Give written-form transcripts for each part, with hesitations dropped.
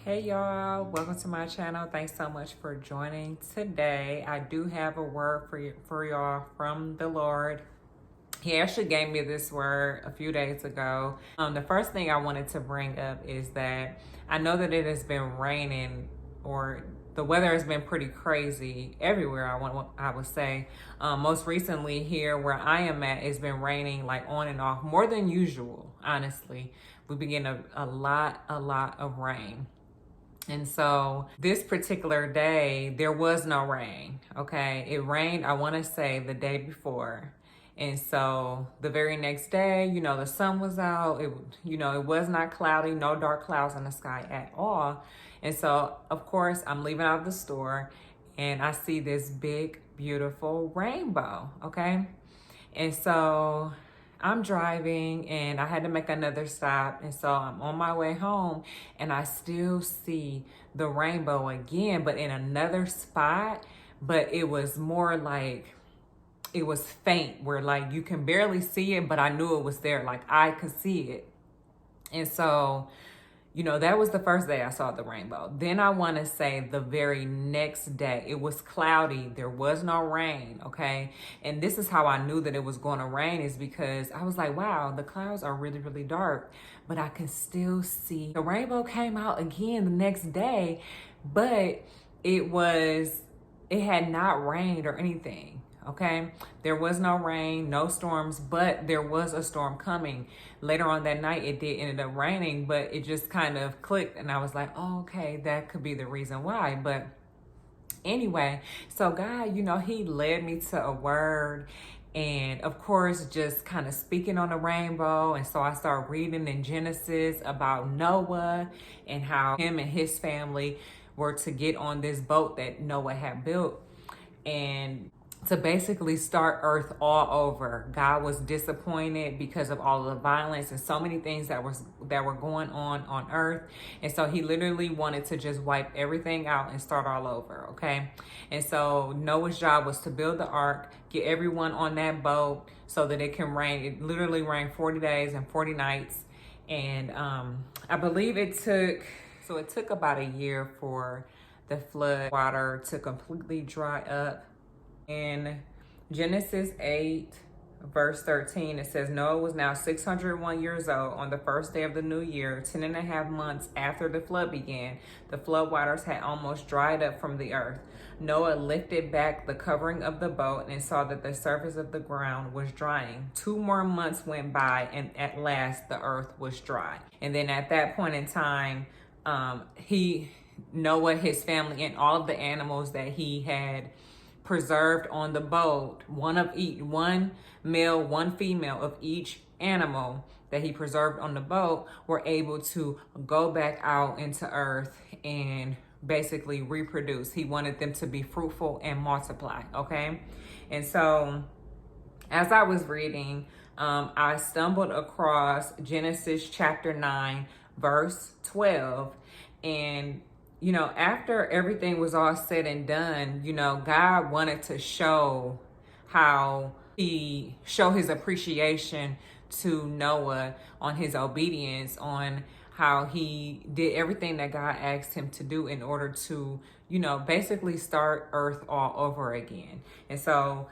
Hey y'all, welcome to my channel. Thanks so much for joining today. I do have a word for y'all from the Lord. He actually gave me this word a few days ago. The first thing I wanted to bring up is that I know that it has been raining, or the weather has been pretty crazy everywhere. I would say most recently here where I am at, it's been raining like on and off more than usual. Honestly, we've been getting a lot of rain. And so this particular day, there was no rain, okay? It rained, I wanna say, the day before. And so the very next day, the sun was out. It was not cloudy, no dark clouds in the sky at all. And so, of course, I'm leaving out of the store and I see this big, beautiful rainbow, okay? And so I'm driving and I had to make another stop. And so I'm on my way home and I still see the rainbow again, but in another spot. But it was more like, it was faint where like you can barely see it, but I knew it was there. Like I could see it. And so, that was the first day I saw the rainbow. Then I want to say the very next day, it was cloudy. There was no rain, okay? And this is how I knew that it was going to rain, is because I was like, wow, the clouds are really, really dark, but I can still see. The rainbow came out again the next day, but it had not rained or anything. Okay, there was no rain, no storms, but there was a storm coming. Later on that night, it did ended up raining, but it just kind of clicked. And I was like, oh, okay, that could be the reason why. But anyway, so God, he led me to a word. And of course, just kind of speaking on the rainbow. And so I started reading in Genesis about Noah and how him and his family were to get on this boat that Noah had built. And to basically start Earth all over. God was disappointed because of all of the violence and so many things that were going on Earth. And so he literally wanted to just wipe everything out and start all over, okay? And so Noah's job was to build the ark, get everyone on that boat so that it can rain. It literally rained 40 days and 40 nights. And I believe it took about a year for the flood water to completely dry up. In Genesis 8, verse 13, it says, Noah was now 601 years old on the first day of the new year, 10 and a half months after the flood began. The flood waters had almost dried up from the earth. Noah lifted back the covering of the boat and saw that the surface of the ground was drying. 2 more months went by and at last the earth was dry. And then at that point in time, Noah, his family, and all of the animals that he had preserved on the boat, one male, one female of each animal that he preserved on the boat, were able to go back out into earth and basically reproduce. He wanted them to be fruitful and multiply, okay? And so as I was reading, I stumbled across Genesis chapter 9, verse 12, and after everything was all said and done, God wanted to show his appreciation to Noah on his obedience, on how he did everything that God asked him to do in order to, basically start Earth all over again. And so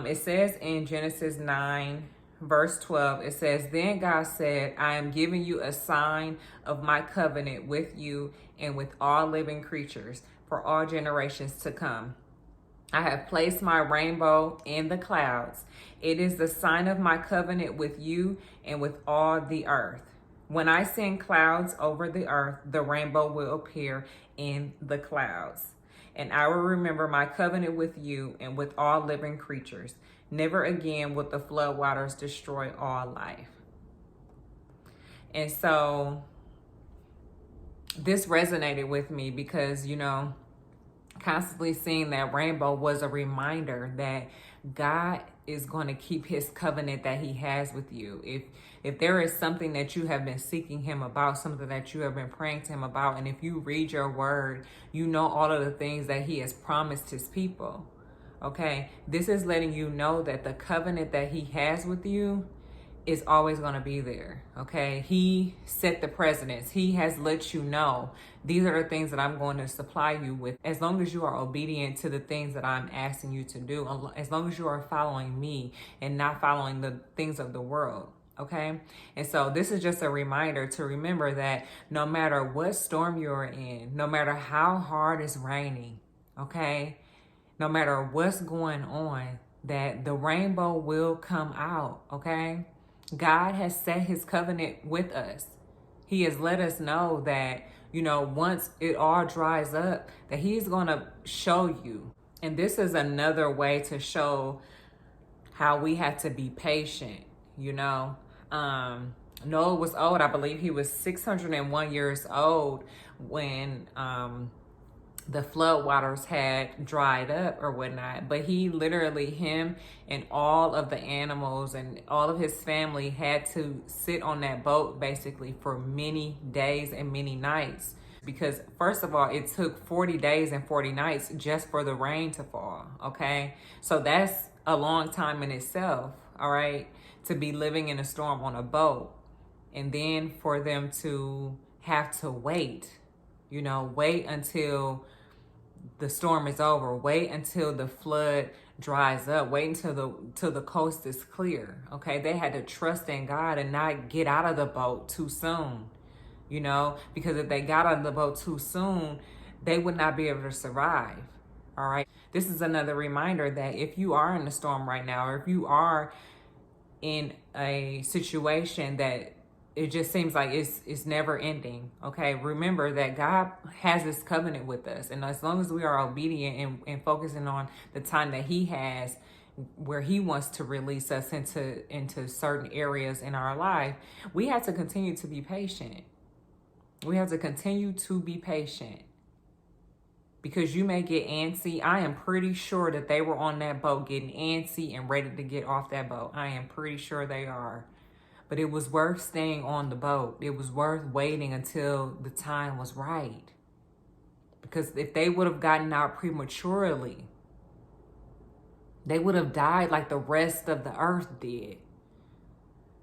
it says in Genesis 9, verse 12, it says, Then God said, I am giving you a sign of my covenant with you and with all living creatures for all generations to come. I have placed my rainbow in the clouds. It is the sign of my covenant with you and with all the earth. When I send clouds over the earth, the rainbow will appear in the clouds. And I will remember my covenant with you and with all living creatures. Never again will the flood waters destroy all life. And so this resonated with me because, constantly seeing that rainbow was a reminder that God is going to keep his covenant that he has with you. If there is something that you have been seeking him about, something that you have been praying to him about, and if you read your word, all of the things that he has promised his people. Okay, this is letting you know that the covenant that he has with you is always going to be there. Okay. He set the precedence. He has let you know these are the things that I'm going to supply you with. As long as you are obedient to the things that I'm asking you to do, as long as you are following me and not following the things of the world. Okay. And so this is just a reminder to remember that no matter what storm you're in, no matter how hard it's raining, okay, no matter what's going on, that the rainbow will come out. Okay. God has set his covenant with us. He has let us know that, once it all dries up, that he's going to show you. And this is another way to show how we have to be patient. Noah was old. I believe he was 601 years old when the flood waters had dried up or whatnot. But him and all of the animals and all of his family had to sit on that boat basically for many days and many nights. Because first of all, it took 40 days and 40 nights just for the rain to fall. Okay. So that's a long time in itself. All right. To be living in a storm on a boat. And then for them to have to wait until the storm is over, wait until the flood dries up, wait until the coast is clear. Okay. They had to trust in God and not get out of the boat too soon, because if they got out of the boat too soon, they would not be able to survive. All right. This is another reminder that if you are in a storm right now, or if you are in a situation that it just seems like it's never ending. Okay. Remember that God has this covenant with us. And as long as we are obedient and focusing on the time that he has where he wants to release us into certain areas in our life, we have to continue to be patient. We have to continue to be patient. Because you may get antsy. I am pretty sure that they were on that boat getting antsy and ready to get off that boat. I am pretty sure they are. But it was worth staying on the boat. It was worth waiting until the time was right. Because if they would have gotten out prematurely, they would have died like the rest of the earth did.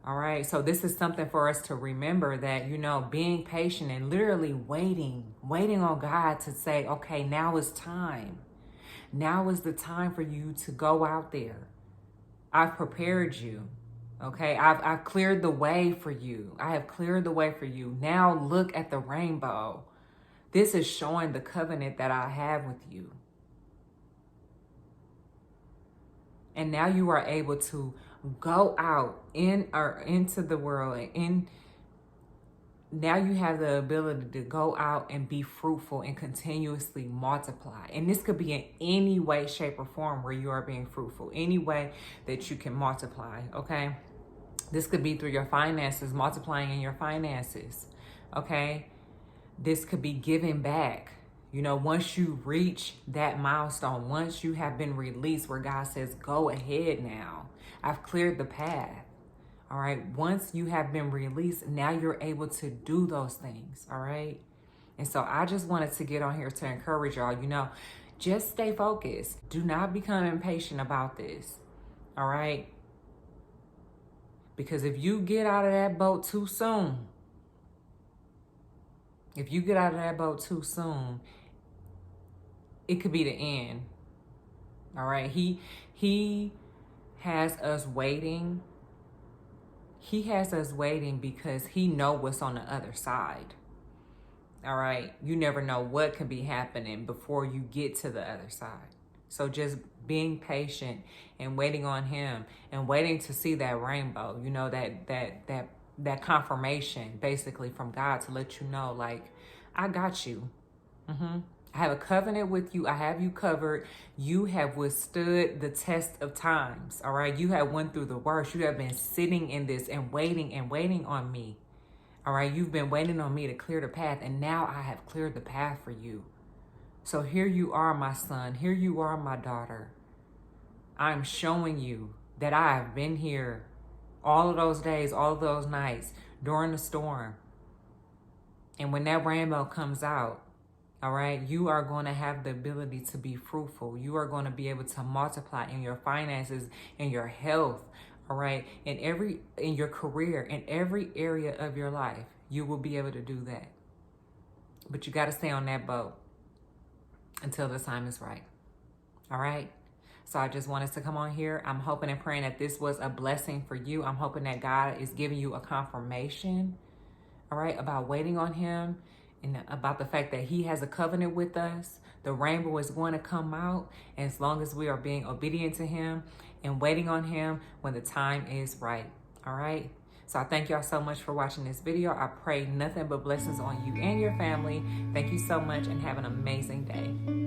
All right. So this is something for us to remember that, being patient and literally waiting on God to say, okay, now is time. Now is the time for you to go out there. I've prepared you. Okay, I've cleared the way for you. I have cleared the way for you. Now look at the rainbow. This is showing the covenant that I have with you. And now you are able to go out into the world and now you have the ability to go out and be fruitful and continuously multiply. And this could be in any way, shape, or form where you are being fruitful, any way that you can multiply, okay? This could be through your finances, multiplying in your finances, okay? This could be giving back. Once you reach that milestone, once you have been released where God says, go ahead now. I've cleared the path. All right. Once you have been released, now you're able to do those things. All right. And so I just wanted to get on here to encourage y'all, just stay focused. Do not become impatient about this. All right. Because if you get out of that boat too soon, it could be the end. All right. He has us waiting. He has us waiting because he knows what's on the other side. All right. You never know what could be happening before you get to the other side. So just being patient and waiting on him and waiting to see that rainbow, that confirmation basically from God to let you know, like, I got you. I have a covenant with you. I have you covered. You have withstood the test of times. All right. You have went through the worst. You have been sitting in this and waiting on me. All right. You've been waiting on me to clear the path. And now I have cleared the path for you. So here you are, my son. Here you are, my daughter. I'm showing you that I have been here all of those days, all of those nights during the storm. And when that rainbow comes out, all right, you are going to have the ability to be fruitful. You are going to be able to multiply in your finances, in your health. All right. In your career, in every area of your life, you will be able to do that. But you got to stay on that boat until the time is right. All right. So I just wanted to come on here. I'm hoping and praying that this was a blessing for you. I'm hoping that God is giving you a confirmation, all right, about waiting on him and about the fact that he has a covenant with us. The rainbow is going to come out as long as we are being obedient to him and waiting on him when the time is right. All right. So I thank y'all so much for watching this video. I pray nothing but blessings on you and your family. Thank you so much and have an amazing day.